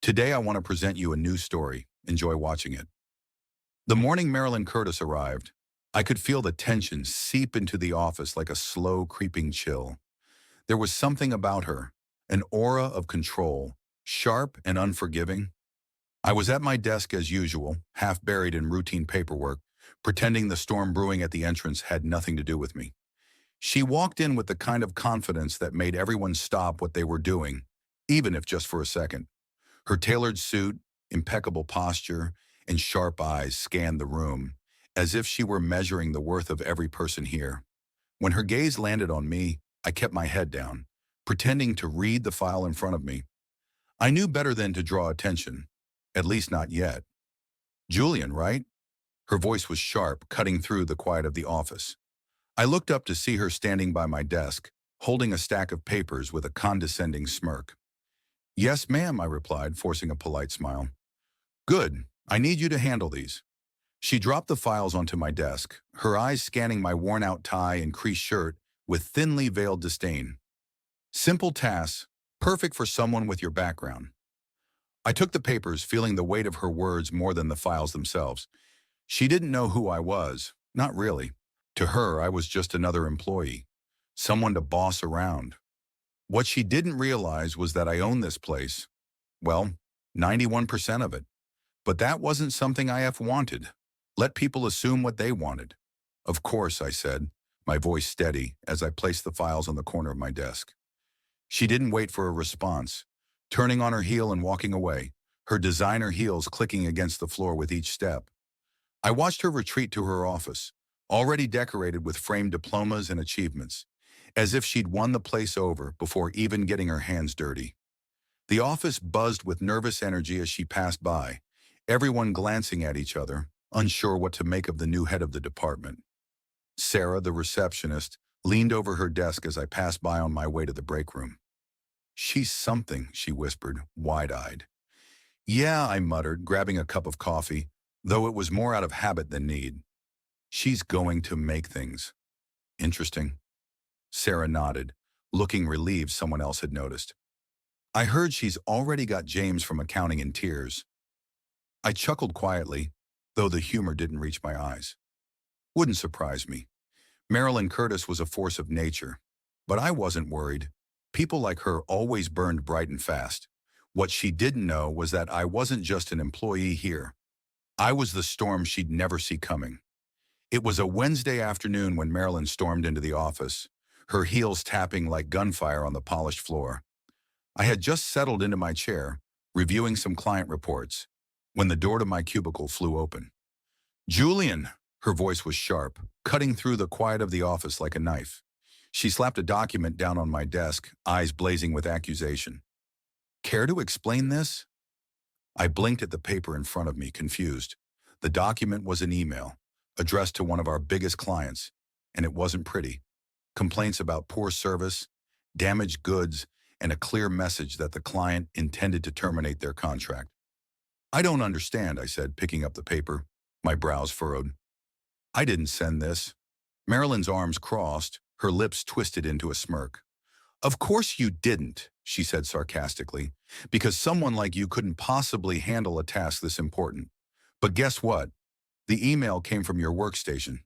Today, I want to present you a new story. Enjoy watching it. The morning Marilyn Curtis arrived, I could feel the tension seep into the office like a slow, creeping chill. There was something about her, an aura of control, sharp and unforgiving. I was at my desk as usual, half buried in routine paperwork, pretending the storm brewing at the entrance had nothing to do with me. She walked in with the kind of confidence that made everyone stop what they were doing, even if just for a second. Her tailored suit, impeccable posture, and sharp eyes scanned the room, as if she were measuring the worth of every person here. When her gaze landed on me, I kept my head down, pretending to read the file in front of me. I knew better than to draw attention, at least not yet. Julian, right? Her voice was sharp, cutting through the quiet of the office. I looked up to see her standing by my desk, holding a stack of papers with a condescending smirk. Yes, ma'am, I replied, forcing a polite smile. Good. I need you to handle these. She dropped the files onto my desk, her eyes scanning my worn-out tie and creased shirt with thinly veiled disdain. Simple tasks, perfect for someone with your background. I took the papers, feeling the weight of her words more than the files themselves. She didn't know who I was, not really. To her, I was just another employee, someone to boss around. What she didn't realize was that I owned this place. Well, 91% of it. But that wasn't something IF wanted. Let people assume what they wanted. Of course, I said, my voice steady as I placed the files on the corner of my desk. She didn't wait for a response, turning on her heel and walking away, her designer heels clicking against the floor with each step. I watched her retreat to her office, already decorated with framed diplomas and achievements, as if she'd won the place over before even getting her hands dirty. The office buzzed with nervous energy as she passed by, everyone glancing at each other, unsure what to make of the new head of the department. Sarah, the receptionist, leaned over her desk as I passed by on my way to the break room. She's something, she whispered, wide-eyed. Yeah, I muttered, grabbing a cup of coffee, though it was more out of habit than need. She's going to make things. Interesting. Sarah nodded, looking relieved someone else had noticed. I heard she's already got James from accounting in tears. I chuckled quietly, though the humor didn't reach my eyes. Wouldn't surprise me. Marilyn Curtis was a force of nature, but I wasn't worried. People like her always burned bright and fast. What she didn't know was that I wasn't just an employee here. I was the storm she'd never see coming. It was a Wednesday afternoon when Marilyn stormed into the office, her heels tapping like gunfire on the polished floor. I had just settled into my chair, reviewing some client reports, when the door to my cubicle flew open. Julian, her voice was sharp, cutting through the quiet of the office like a knife. She slapped a document down on my desk, eyes blazing with accusation. Care to explain this? I blinked at the paper in front of me, confused. The document was an email, addressed to one of our biggest clients, and it wasn't pretty. Complaints about poor service, damaged goods, and a clear message that the client intended to terminate their contract. I don't understand, I said, picking up the paper, my brows furrowed. I didn't send this. Marilyn's arms crossed, her lips twisted into a smirk. Of course you didn't, she said sarcastically, because someone like you couldn't possibly handle a task this important. But guess what? The email came from your workstation.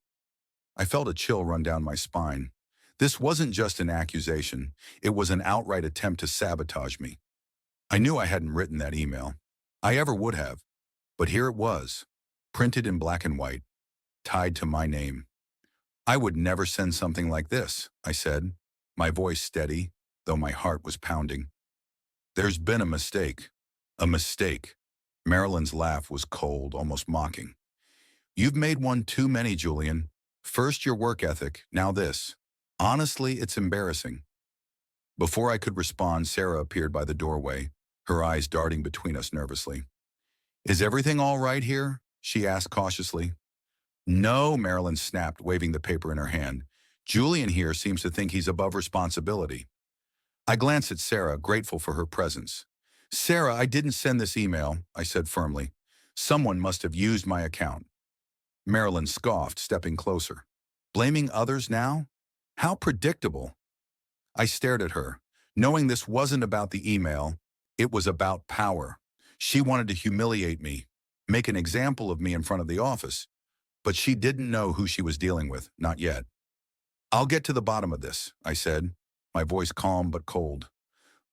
I felt a chill run down my spine. This wasn't just an accusation, it was an outright attempt to sabotage me. I knew I hadn't written that email. I ever would have. But here it was, printed in black and white, tied to my name. I would never send something like this, I said, my voice steady, though my heart was pounding. There's been a mistake. A mistake. Marilyn's laugh was cold, almost mocking. You've made one too many, Julian. First your work ethic, now this. Honestly, it's embarrassing. Before I could respond, Sarah appeared by the doorway, her eyes darting between us nervously. Is everything all right here? She asked cautiously. No, Marilyn snapped, waving the paper in her hand. Julian here seems to think he's above responsibility. I glanced at Sarah, grateful for her presence. Sarah, I didn't send this email, I said firmly. Someone must have used my account. Marilyn scoffed, stepping closer. Blaming others now? How predictable. I stared at her, knowing this wasn't about the email, it was about power. She wanted to humiliate me, make an example of me in front of the office, but she didn't know who she was dealing with, not yet. "I'll get to the bottom of this," I said, my voice calm but cold.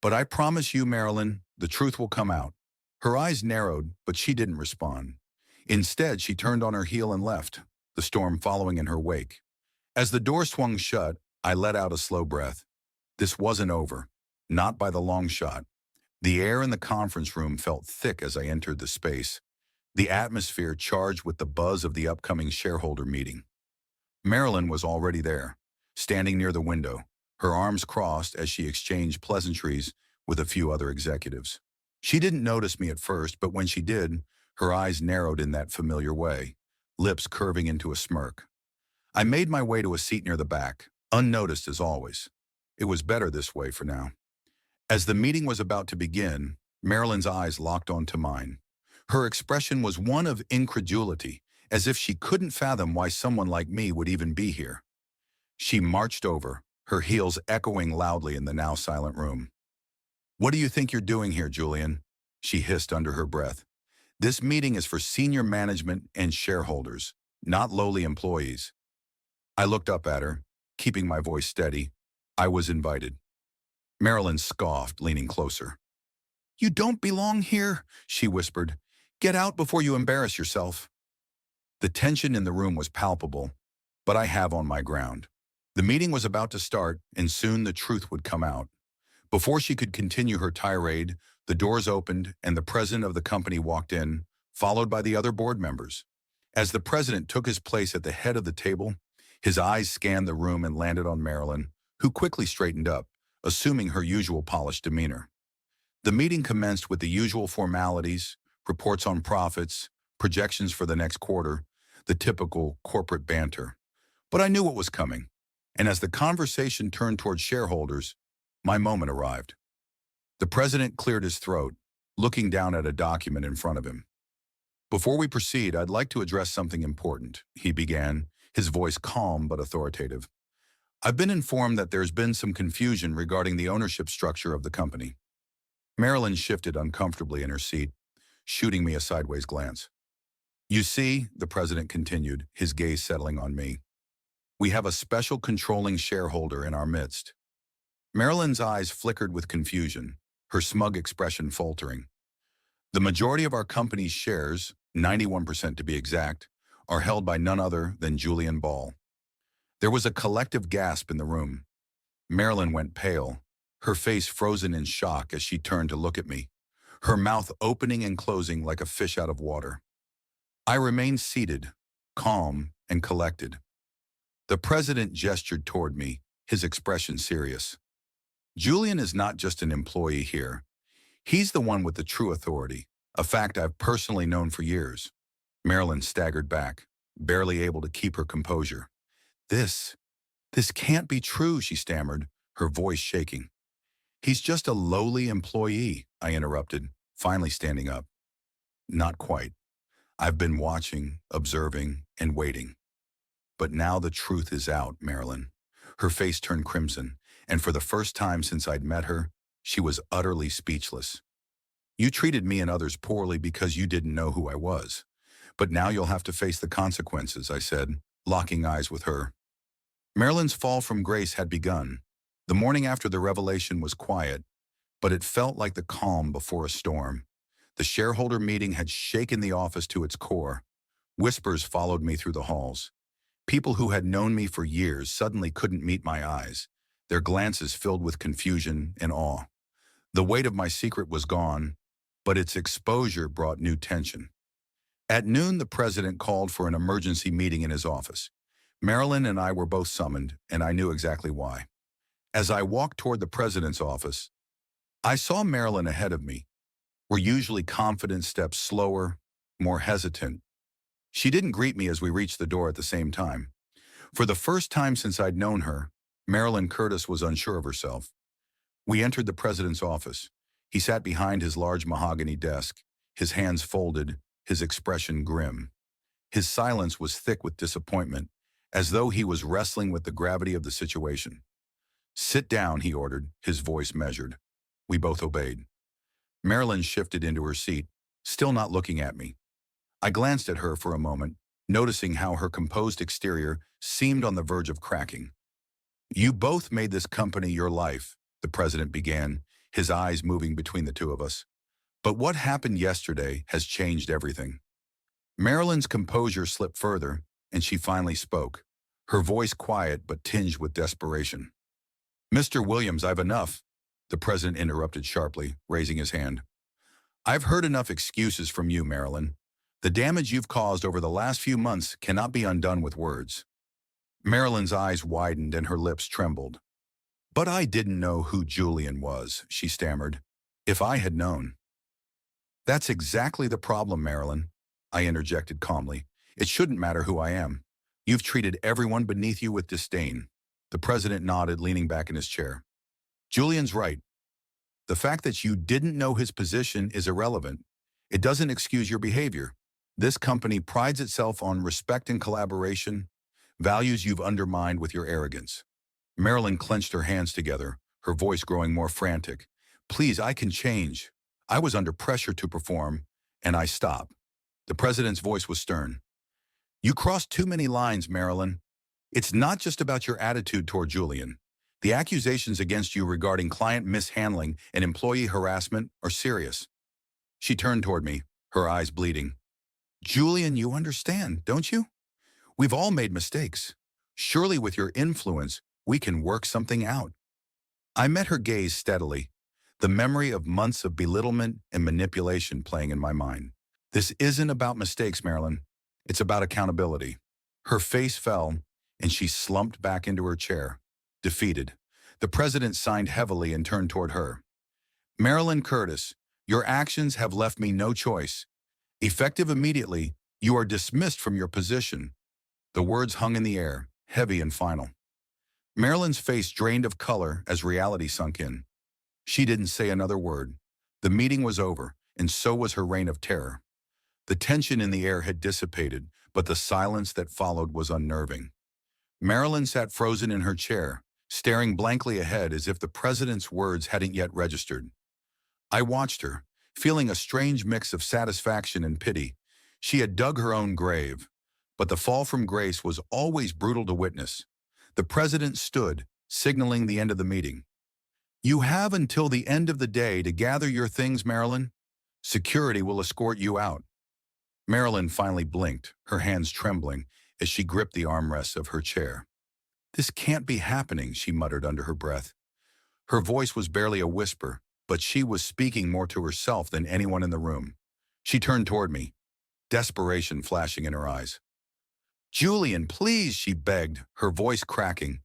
"But I promise you, Marilyn, the truth will come out." Her eyes narrowed, but she didn't respond. Instead, she turned on her heel and left, the storm following in her wake. As the door swung shut, I let out a slow breath. This wasn't over, not by the long shot. The air in the conference room felt thick as I entered the space, the atmosphere charged with the buzz of the upcoming shareholder meeting. Marilyn was already there, standing near the window, her arms crossed as she exchanged pleasantries with a few other executives. She didn't notice me at first, but when she did, her eyes narrowed in that familiar way, lips curving into a smirk. I made my way to a seat near the back, unnoticed as always. It was better this way for now. As the meeting was about to begin, Marilyn's eyes locked onto mine. Her expression was one of incredulity, as if she couldn't fathom why someone like me would even be here. She marched over, her heels echoing loudly in the now silent room. "What do you think you're doing here, Julian?" she hissed under her breath. "This meeting is for senior management and shareholders, not lowly employees." I looked up at her, keeping my voice steady. I was invited. Marilyn scoffed, leaning closer. "You don't belong here," she whispered. "Get out before you embarrass yourself." The tension in the room was palpable, but I have on my ground. The meeting was about to start, and soon the truth would come out. Before she could continue her tirade, the doors opened and the president of the company walked in, followed by the other board members. As the president took his place at the head of the table, his eyes scanned the room and landed on Marilyn, who quickly straightened up, assuming her usual polished demeanor. The meeting commenced with the usual formalities, reports on profits, projections for the next quarter, the typical corporate banter. But I knew what was coming, and as the conversation turned toward shareholders, my moment arrived. The president cleared his throat, looking down at a document in front of him. "Before we proceed, I'd like to address something important," he began, his voice calm but authoritative. "I've been informed that there's been some confusion regarding the ownership structure of the company." Marilyn shifted uncomfortably in her seat, shooting me a sideways glance. "You see," the president continued, his gaze settling on me, "we have a special controlling shareholder in our midst." Marilyn's eyes flickered with confusion, her smug expression faltering. "The majority of our company's shares, 91% to be exact, are held by none other than Julian Ball." There was a collective gasp in the room. Marilyn went pale, her face frozen in shock as she turned to look at me, her mouth opening and closing like a fish out of water. I remained seated, calm and collected. The president gestured toward me, his expression serious. "Julian is not just an employee here. He's the one with the true authority, a fact I've personally known for years." Marilyn staggered back, barely able to keep her composure. This can't be true," she stammered, her voice shaking. "He's just a lowly employee," I interrupted, finally standing up. "Not quite. I've been watching, observing, and waiting. But now the truth is out, Marilyn." Her face turned crimson, and for the first time since I'd met her, she was utterly speechless. "You treated me and others poorly because you didn't know who I was. But now you'll have to face the consequences," I said, locking eyes with her. Marilyn's fall from grace had begun. The morning after the revelation was quiet, but it felt like the calm before a storm. The shareholder meeting had shaken the office to its core. Whispers followed me through the halls. People who had known me for years suddenly couldn't meet my eyes, their glances filled with confusion and awe. The weight of my secret was gone, but its exposure brought new tension. At noon, the president called for an emergency meeting in his office. Marilyn and I were both summoned, and I knew exactly why. As I walked toward the president's office, I saw Marilyn ahead of me, her usually confident steps slower, more hesitant. She didn't greet me as we reached the door at the same time. For the first time since I'd known her, Marilyn Curtis was unsure of herself. We entered the president's office. He sat behind his large mahogany desk, his hands folded, his expression grim. His silence was thick with disappointment, as though he was wrestling with the gravity of the situation. "Sit down," he ordered, his voice measured. We both obeyed. Marilyn shifted into her seat, still not looking at me. I glanced at her for a moment, noticing how her composed exterior seemed on the verge of cracking. You both made this company your life, the president began, his eyes moving between the two of us. But what happened yesterday has changed everything. Marilyn's composure slipped further, and she finally spoke, her voice quiet but tinged with desperation. Mr. Williams, I've enough, the president interrupted sharply, raising his hand. I've heard enough excuses from you, Marilyn. The damage you've caused over the last few months cannot be undone with words. Marilyn's eyes widened and her lips trembled. But I didn't know who Julian was, she stammered. If I had known. That's exactly the problem, Marilyn, I interjected calmly. It shouldn't matter who I am. You've treated everyone beneath you with disdain. The president nodded, leaning back in his chair. Julian's right. The fact that you didn't know his position is irrelevant. It doesn't excuse your behavior. This company prides itself on respect and collaboration, values you've undermined with your arrogance. Marilyn clenched her hands together, her voice growing more frantic. Please, I can change. I was under pressure to perform, and I stopped. The president's voice was stern. You crossed too many lines, Marilyn. It's not just about your attitude toward Julian. The accusations against you regarding client mishandling and employee harassment are serious. She turned toward me, her eyes bleeding. Julian, you understand, don't you? We've all made mistakes. Surely with your influence, we can work something out. I met her gaze steadily, the memory of months of belittlement and manipulation playing in my mind. This isn't about mistakes, Marilyn. It's about accountability. Her face fell, and she slumped back into her chair, defeated. The president signed heavily and turned toward her. Marilyn Curtis, your actions have left me no choice. Effective immediately, you are dismissed from your position. The words hung in the air, heavy and final. Marilyn's face drained of color as reality sunk in. She didn't say another word. The meeting was over, and so was her reign of terror. The tension in the air had dissipated, but the silence that followed was unnerving. Marilyn sat frozen in her chair, staring blankly ahead as if the president's words hadn't yet registered. I watched her, feeling a strange mix of satisfaction and pity. She had dug her own grave, but the fall from grace was always brutal to witness. The president stood, signaling the end of the meeting. You have until the end of the day to gather your things, Marilyn. Security will escort you out. Marilyn finally blinked, her hands trembling as she gripped the armrests of her chair. This can't be happening, she muttered under her breath. Her voice was barely a whisper, but she was speaking more to herself than anyone in the room. She turned toward me, desperation flashing in her eyes. Julian, please, she begged, her voice cracking.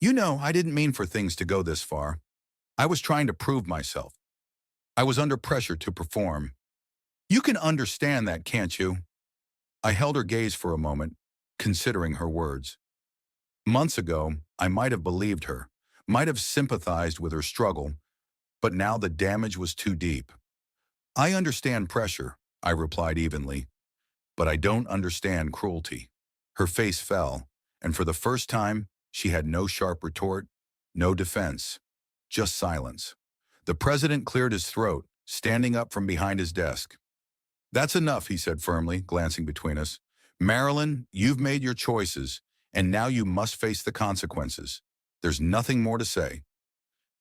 You know, I didn't mean for things to go this far. I was trying to prove myself. I was under pressure to perform. You can understand that, can't you? I held her gaze for a moment, considering her words. Months ago, I might have believed her, might have sympathized with her struggle, but now the damage was too deep. I understand pressure, I replied evenly, but I don't understand cruelty. Her face fell, and for the first time, she had no sharp retort, no defense, just silence. The president cleared his throat, standing up from behind his desk. That's enough, he said firmly, glancing between us. Marilyn, you've made your choices, and now you must face the consequences. There's nothing more to say.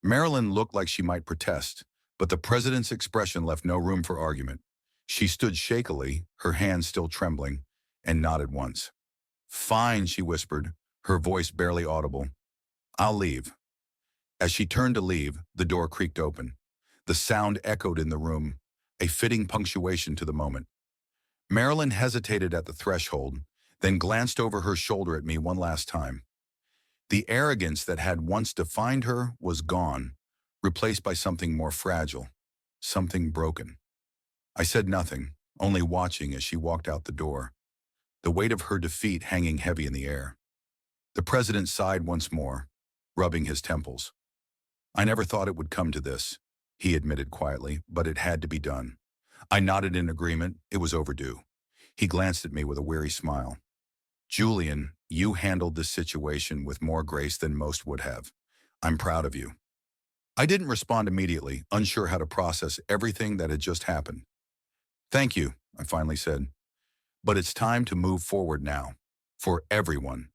Marilyn looked like she might protest, but the president's expression left no room for argument. She stood shakily, her hands still trembling, and nodded once. Fine, she whispered, her voice barely audible. I'll leave. As she turned to leave, the door creaked open. The sound echoed in the room, a fitting punctuation to the moment. Marilyn hesitated at the threshold, then glanced over her shoulder at me one last time. The arrogance that had once defined her was gone, replaced by something more fragile, something broken. I said nothing, only watching as she walked out the door, the weight of her defeat hanging heavy in the air. The president sighed once more, rubbing his temples. I never thought it would come to this, he admitted quietly, but it had to be done. I nodded in agreement. It was overdue. He glanced at me with a weary smile. Julian, you handled this situation with more grace than most would have. I'm proud of you. I didn't respond immediately, unsure how to process everything that had just happened. Thank you, I finally said. But it's time to move forward now. For everyone.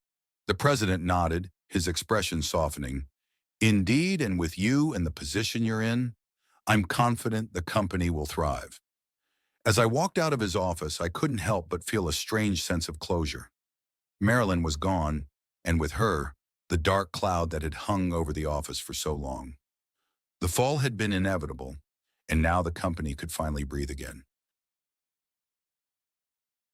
The president nodded, his expression softening. Indeed, and with you and the position you're in, I'm confident the company will thrive. As I walked out of his office, I couldn't help but feel a strange sense of closure. Marilyn was gone, and with her, the dark cloud that had hung over the office for so long. The fall had been inevitable, and now the company could finally breathe again.